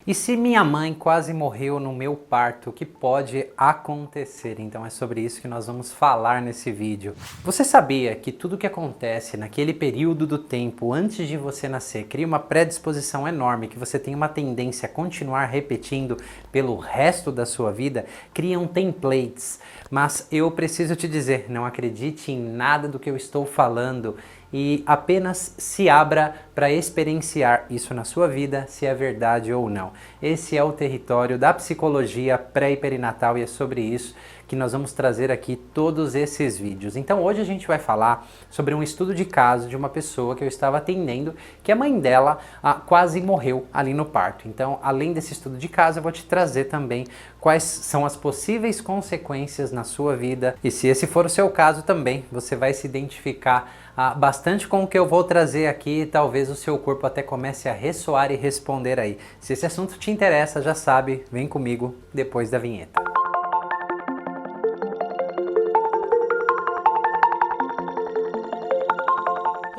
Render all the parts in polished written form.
E se minha mãe quase morreu no meu parto, o que pode acontecer? Então é sobre isso que nós vamos falar nesse vídeo. Você sabia que tudo que acontece naquele período do tempo antes de você nascer cria uma predisposição enorme, que você tem uma tendência a continuar repetindo pelo resto da sua vida? Criam templates. Mas eu preciso te dizer, não acredite em nada do que eu estou falando e apenas se abra para experienciar isso na sua vida, se é verdade ou não. Esse é o território da psicologia pré e perinatal e é sobre isso que nós vamos trazer aqui todos esses vídeos. Então hoje a gente vai falar sobre um estudo de caso de uma pessoa que eu estava atendendo, que a mãe dela quase morreu ali no parto. Então, além desse estudo de caso, eu vou te trazer também quais são as possíveis consequências na sua vida. E se esse for o seu caso também, você vai se identificar bastante com o que eu vou trazer aqui, talvez o seu corpo até comece a ressoar e responder aí. Se esse assunto te interessa, já sabe, vem comigo depois da vinheta.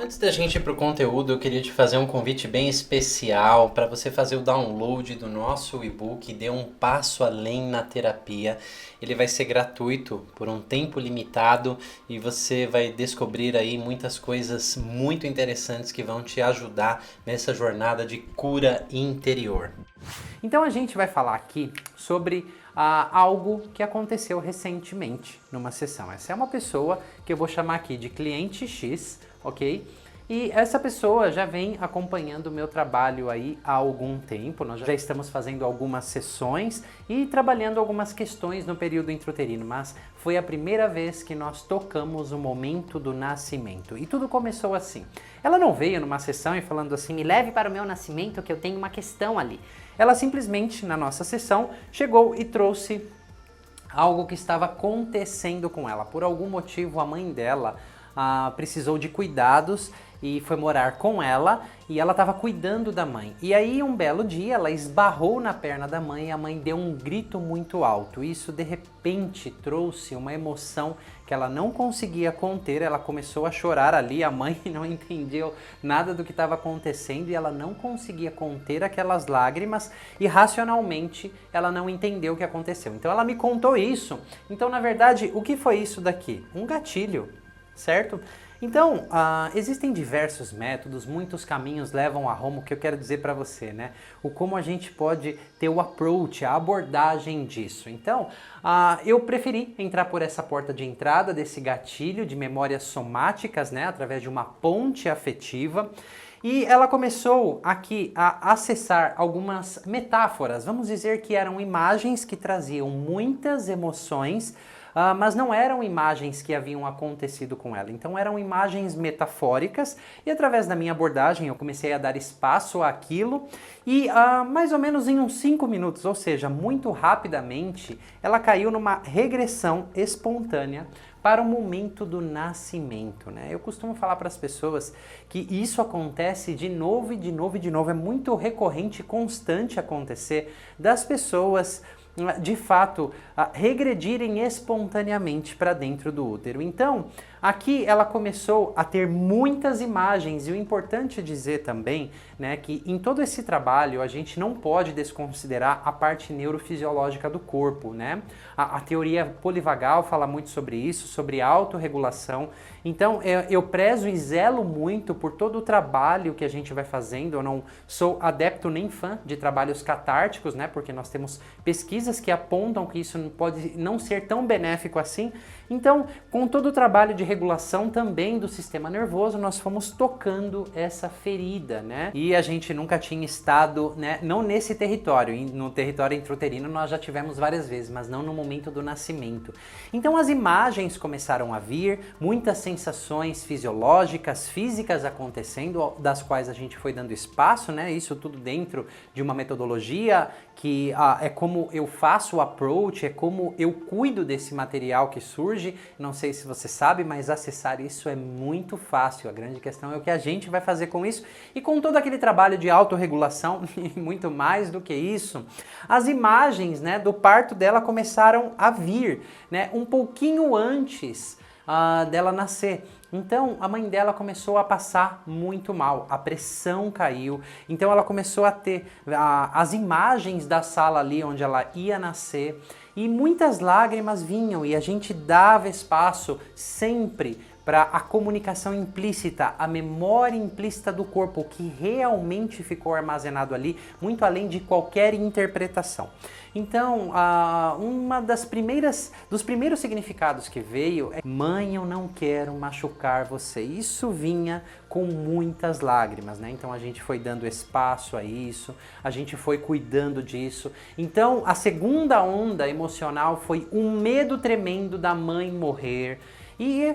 Antes da gente ir para o conteúdo, eu queria te fazer um convite bem especial para você fazer o download do nosso e-book Dê um Passo Além na Terapia. Ele vai ser gratuito por um tempo limitado e você vai descobrir aí muitas coisas muito interessantes que vão te ajudar nessa jornada de cura interior. Então a gente vai falar aqui sobre algo que aconteceu recentemente numa sessão. Essa é uma pessoa que eu vou chamar aqui de cliente X, ok? E essa pessoa já vem acompanhando o meu trabalho aí há algum tempo, nós já estamos fazendo algumas sessões e trabalhando algumas questões no período intrauterino, mas foi a primeira vez que nós tocamos o momento do nascimento. E tudo começou assim. Ela não veio numa sessão e falando assim, me leve para o meu nascimento que eu tenho uma questão ali. Ela simplesmente, na nossa sessão, chegou e trouxe algo que estava acontecendo com ela. Por algum motivo, a mãe dela precisou de cuidados e foi morar com ela e ela estava cuidando da mãe. E aí um belo dia ela esbarrou na perna da mãe e a mãe deu um grito muito alto. Isso de repente trouxe uma emoção que ela não conseguia conter, ela começou a chorar ali, a mãe não entendeu nada do que estava acontecendo e ela não conseguia conter aquelas lágrimas e racionalmente ela não entendeu o que aconteceu. Então ela me contou isso. Então na verdade o que foi isso daqui? Um gatilho, certo? Então, existem diversos métodos, muitos caminhos levam a Roma, o que eu quero dizer para você, né? O como a gente pode ter o approach, a abordagem disso. Então, eu preferi entrar por essa porta de entrada desse gatilho de memórias somáticas, né? Através de uma ponte afetiva. E ela começou aqui a acessar algumas metáforas, vamos dizer que eram imagens que traziam muitas emoções, mas não eram imagens que haviam acontecido com ela. Então eram imagens metafóricas e através da minha abordagem eu comecei a dar espaço àquilo e mais ou menos em uns 5 minutos, ou seja, muito rapidamente, ela caiu numa regressão espontânea para o momento do nascimento, né? Eu costumo falar para as pessoas que isso acontece de novo e de novo e de novo, é muito recorrente e constante acontecer das pessoas de fato regredirem espontaneamente para dentro do útero. Então, aqui ela começou a ter muitas imagens e o importante é dizer também, né, que em todo esse trabalho a gente não pode desconsiderar a parte neurofisiológica do corpo, né? A teoria polivagal fala muito sobre isso, sobre autorregulação. Então, eu prezo e zelo muito por todo o trabalho que a gente vai fazendo. Eu não sou adepto nem fã de trabalhos catárticos, né? Porque nós temos pesquisas que apontam que isso pode não ser tão benéfico assim. Então, com todo o trabalho de regulação também do sistema nervoso, nós fomos tocando essa ferida, né? E a gente nunca tinha estado, né, não nesse território, no território intrauterino nós já tivemos várias vezes, mas não no momento do nascimento. Então as imagens começaram a vir, muitas sensações fisiológicas, físicas acontecendo, das quais a gente foi dando espaço, né? Isso tudo dentro de uma metodologia que é como eu faço o approach, é como eu cuido desse material que surge. Não sei se você sabe, mas acessar isso é muito fácil. A grande questão é o que a gente vai fazer com isso e com todo aquele trabalho de autorregulação e muito mais do que isso. As imagens, né, do parto dela começaram a vir, né, um pouquinho antes dela nascer. Então a mãe dela começou a passar muito mal, a pressão caiu, então ela começou a ter as imagens da sala ali onde ela ia nascer e muitas lágrimas vinham e a gente dava espaço sempre para a comunicação implícita, a memória implícita do corpo, que realmente ficou armazenado ali, muito além de qualquer interpretação. Então, dos primeiros significados que veio é: mãe, eu não quero machucar você. Isso vinha com muitas lágrimas, né? Então a gente foi dando espaço a isso, a gente foi cuidando disso. Então a segunda onda emocional foi um medo tremendo da mãe morrer. E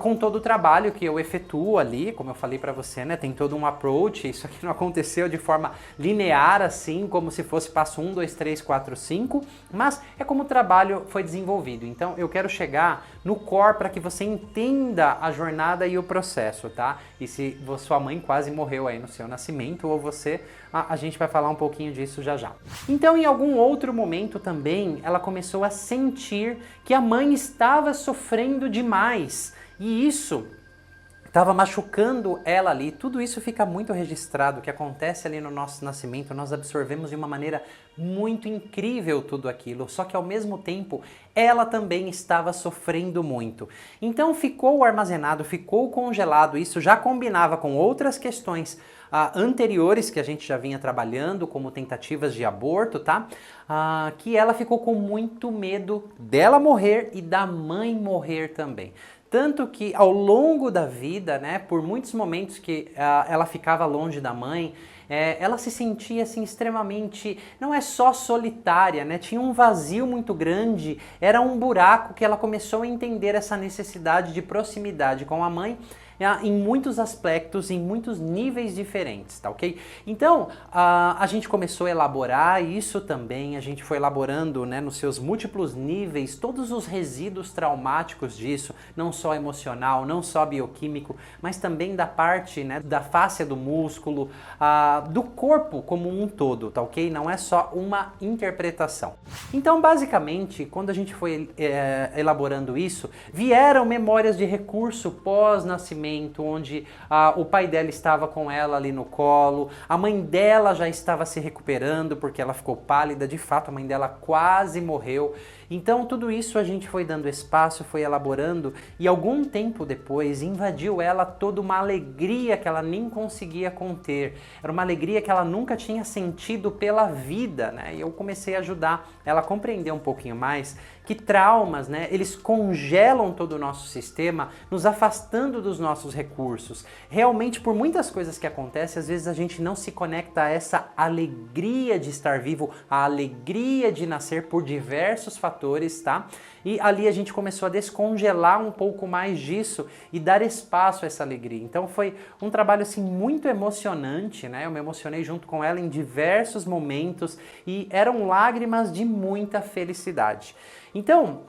com todo o trabalho que eu efetuo ali, como eu falei para você, né, tem todo um approach, isso aqui não aconteceu de forma linear assim, como se fosse passo 1, 2, 3, 4, 5, mas é como o trabalho foi desenvolvido. Então eu quero chegar no core para que você entenda a jornada e o processo, tá? E se sua mãe quase morreu aí no seu nascimento, ou você, a gente vai falar um pouquinho disso já já. Então em algum outro momento também, ela começou a sentir que a mãe estava sofrendo demais. E isso estava machucando ela ali. Tudo isso fica muito registrado, o que acontece ali no nosso nascimento, nós absorvemos de uma maneira muito incrível tudo aquilo, só que ao mesmo tempo ela também estava sofrendo muito. Então ficou armazenado, ficou congelado, isso já combinava com outras questões anteriores que a gente já vinha trabalhando, como tentativas de aborto, tá? Que ela ficou com muito medo dela morrer e da mãe morrer também. Tanto que ao longo da vida, né, por muitos momentos que ela ficava longe da mãe, ela se sentia assim extremamente, não é só solitária, né? Tinha um vazio muito grande, era um buraco que ela começou a entender essa necessidade de proximidade com a mãe, em muitos aspectos, em muitos níveis diferentes, tá ok? Então, a gente começou a elaborar isso também, a gente foi elaborando, né, nos seus múltiplos níveis, todos os resíduos traumáticos disso, não só emocional, não só bioquímico, mas também da parte, né, da fáscia do músculo, do corpo como um todo, tá ok? Não é só uma interpretação. Então, basicamente, quando a gente foi elaborando isso, vieram memórias de recurso pós-nascimento, onde o pai dela estava com ela ali no colo, a mãe dela já estava se recuperando porque ela ficou pálida, de fato a mãe dela quase morreu. Então tudo isso a gente foi dando espaço, foi elaborando e algum tempo depois invadiu ela toda uma alegria que ela nem conseguia conter. Era uma alegria que ela nunca tinha sentido pela vida, né? E eu comecei a ajudar ela a compreender um pouquinho mais que traumas, né, eles congelam todo o nosso sistema, nos afastando dos nossos recursos. Realmente, por muitas coisas que acontecem, às vezes a gente não se conecta a essa alegria de estar vivo, a alegria de nascer por diversos fatores, tá? E ali a gente começou a descongelar um pouco mais disso e dar espaço a essa alegria. Então foi um trabalho assim muito emocionante, né? Eu me emocionei junto com ela em diversos momentos e eram lágrimas de muita felicidade. Então,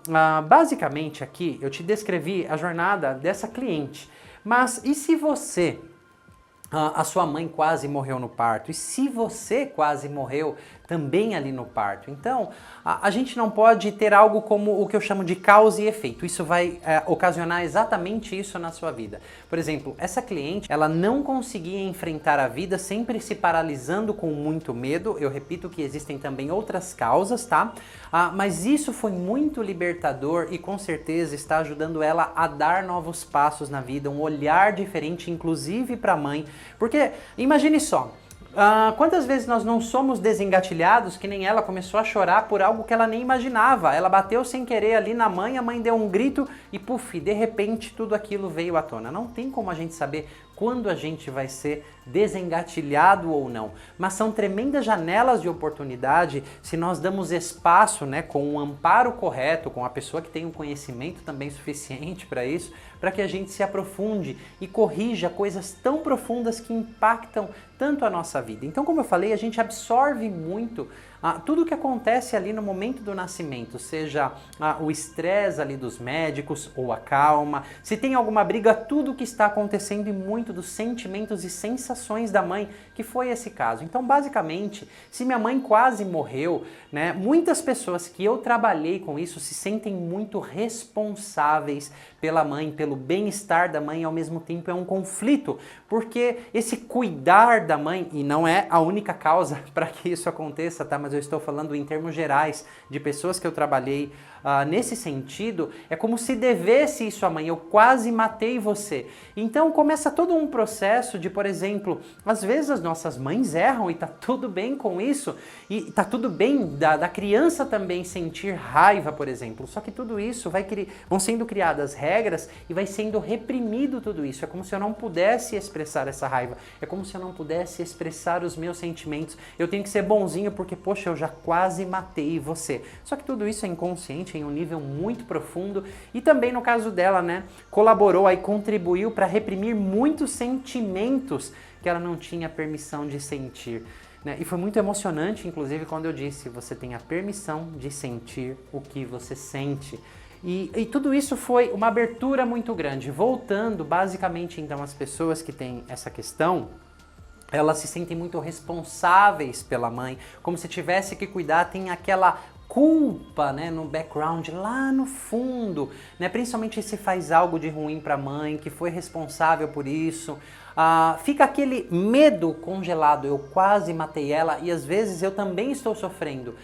basicamente aqui eu te descrevi a jornada dessa cliente, mas e se você, a sua mãe quase morreu no parto, e se você quase morreu também ali no parto? Então, a gente não pode ter algo como o que eu chamo de causa e efeito. Isso vai ocasionar exatamente isso na sua vida. Por exemplo, essa cliente, ela não conseguia enfrentar a vida, sempre se paralisando com muito medo. Eu repito que existem também outras causas, tá? Mas isso foi muito libertador e com certeza está ajudando ela a dar novos passos na vida, um olhar diferente, inclusive para a mãe. Porque, imagine só, quantas vezes nós não somos desengatilhados que nem ela começou a chorar por algo que ela nem imaginava. Ela bateu sem querer ali na mãe, a mãe deu um grito e puf, de repente tudo aquilo veio à tona. Não tem como a gente saber quando a gente vai ser desengatilhado ou não, mas são tremendas janelas de oportunidade se nós damos espaço, né, com o amparo correto, com a pessoa que tem um conhecimento também suficiente para isso, para que a gente se aprofunde e corrija coisas tão profundas que impactam tanto a nossa vida. Então, como eu falei, a gente absorve muito tudo o que acontece ali no momento do nascimento, seja o estresse ali dos médicos ou a calma, se tem alguma briga, tudo o que está acontecendo e muito dos sentimentos e sensações sensações da mãe, que foi esse caso. Então, basicamente, se minha mãe quase morreu, né, muitas pessoas que eu trabalhei com isso se sentem muito responsáveis pela mãe, pelo bem-estar da mãe, e ao mesmo tempo é um conflito, porque esse cuidar da mãe, e não é a única causa para que isso aconteça, tá? Mas eu estou falando em termos gerais de pessoas que eu trabalhei nesse sentido, é como se devesse isso à mãe, eu quase matei você. Então começa todo um processo de, por exemplo, às vezes as nossas mães erram e tá tudo bem com isso, e tá tudo bem da criança também sentir raiva, por exemplo, só que tudo isso vão sendo criadas regras e vai sendo reprimido tudo isso, é como se eu não pudesse expressar essa raiva, é como se eu não pudesse expressar os meus sentimentos, eu tenho que ser bonzinho porque, poxa, eu já quase matei você. Só que tudo isso é inconsciente, em um nível muito profundo, e também no caso dela, né, colaborou aí, contribuiu para reprimir muitos sentimentos que ela não tinha permissão de sentir, né? E foi muito emocionante, inclusive, quando eu disse, você tem a permissão de sentir o que você sente. E tudo isso foi uma abertura muito grande. Voltando, basicamente, então, as pessoas que têm essa questão, elas se sentem muito responsáveis pela mãe, como se tivesse que cuidar, tem aquela culpa, né, no background, lá no fundo, né, principalmente se faz algo de ruim para a mãe, que foi responsável por isso, fica aquele medo congelado, eu quase matei ela e às vezes eu também estou sofrendo,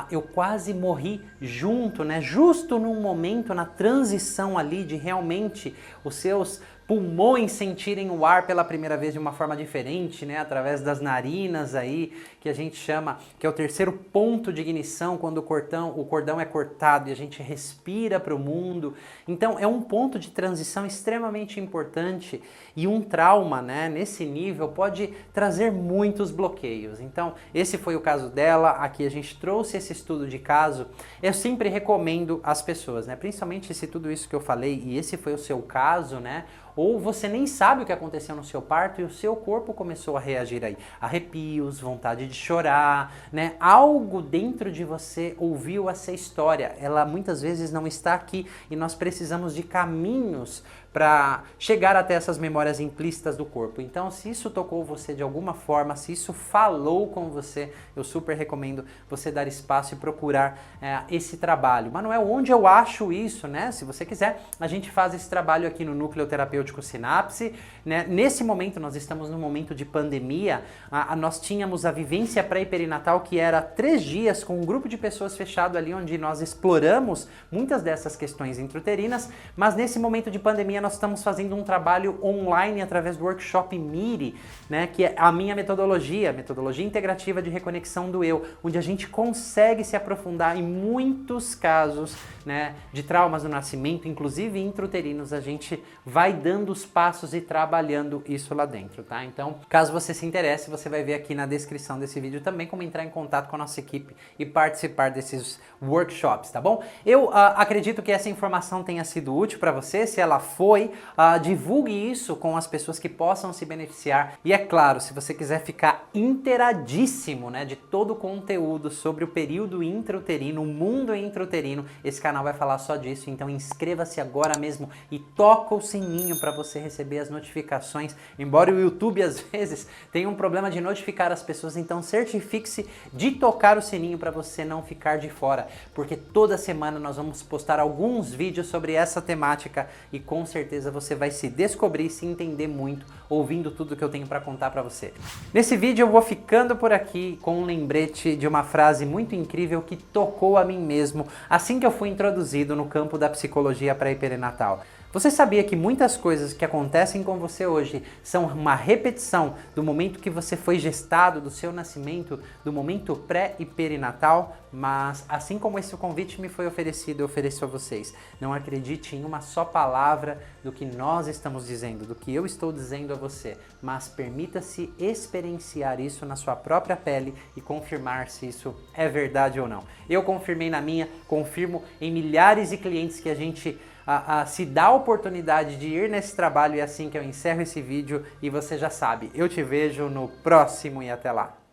eu quase morri junto, né, justo num momento, na transição ali de realmente os seus pulmões sentirem o ar pela primeira vez de uma forma diferente, né, através das narinas aí, que a gente chama, que é o terceiro ponto de ignição, quando o cordão é cortado e a gente respira para o mundo. Então é um ponto de transição extremamente importante e um trauma, né, nesse nível pode trazer muitos bloqueios. Então esse foi o caso dela, aqui a gente trouxe esse estudo de caso. Eu sempre recomendo às pessoas, né, principalmente se tudo isso que eu falei e esse foi o seu caso, né, ou você nem sabe o que aconteceu no seu parto e o seu corpo começou a reagir aí. Arrepios, vontade de chorar, né? Algo dentro de você ouviu essa história. Ela muitas vezes não está aqui e nós precisamos de caminhos para chegar até essas memórias implícitas do corpo. Então, se isso tocou você de alguma forma, se isso falou com você, eu super recomendo você dar espaço e procurar esse trabalho. Manuel, onde eu acho isso, né? Se você quiser, a gente faz esse trabalho aqui no Núcleo Terapêutico Sinapse, né? Nesse momento, nós estamos num momento de pandemia, nós tínhamos a vivência pré-perinatal que era 3 dias com um grupo de pessoas fechado ali, onde nós exploramos muitas dessas questões intrauterinas, mas nesse momento de pandemia nós estamos fazendo um trabalho online através do workshop MIRI, né, que é a minha metodologia integrativa de reconexão do eu, onde a gente consegue se aprofundar em muitos casos, né, de traumas no nascimento, inclusive intrauterinos, a gente vai dando os passos e trabalhando isso lá dentro, tá? Então, caso você se interesse, você vai ver aqui na descrição desse vídeo também como entrar em contato com a nossa equipe e participar desses workshops, tá bom? Eu acredito que essa informação tenha sido útil para você, se ela foi, divulgue isso com as pessoas que possam se beneficiar. E é claro, se você quiser ficar inteiradíssimo, né, de todo o conteúdo sobre o período intrauterino, o mundo intrauterino, esse canal vai falar só disso, então inscreva-se agora mesmo e toca o sininho para você receber as notificações. Embora o YouTube às vezes tenha um problema de notificar as pessoas, então certifique-se de tocar o sininho para você não ficar de fora, porque toda semana nós vamos postar alguns vídeos sobre essa temática e com certeza você vai se descobrir, se entender muito, ouvindo tudo que eu tenho para contar para você. Nesse vídeo eu vou ficando por aqui com um lembrete de uma frase muito incrível que tocou a mim mesmo assim que eu fui introduzido no campo da psicologia pré-perinatal. Você sabia que muitas coisas que acontecem com você hoje são uma repetição do momento que você foi gestado, do seu nascimento, do momento pré e perinatal? Mas assim como esse convite me foi oferecido, eu ofereço a vocês. Não acredite em uma só palavra do que nós estamos dizendo, do que eu estou dizendo a você, mas permita-se experienciar isso na sua própria pele e confirmar se isso é verdade ou não. Eu confirmei na minha, confirmo em milhares de clientes que a gente se dá a oportunidade de ir nesse trabalho, e é assim que eu encerro esse vídeo e você já sabe, eu te vejo no próximo e até lá.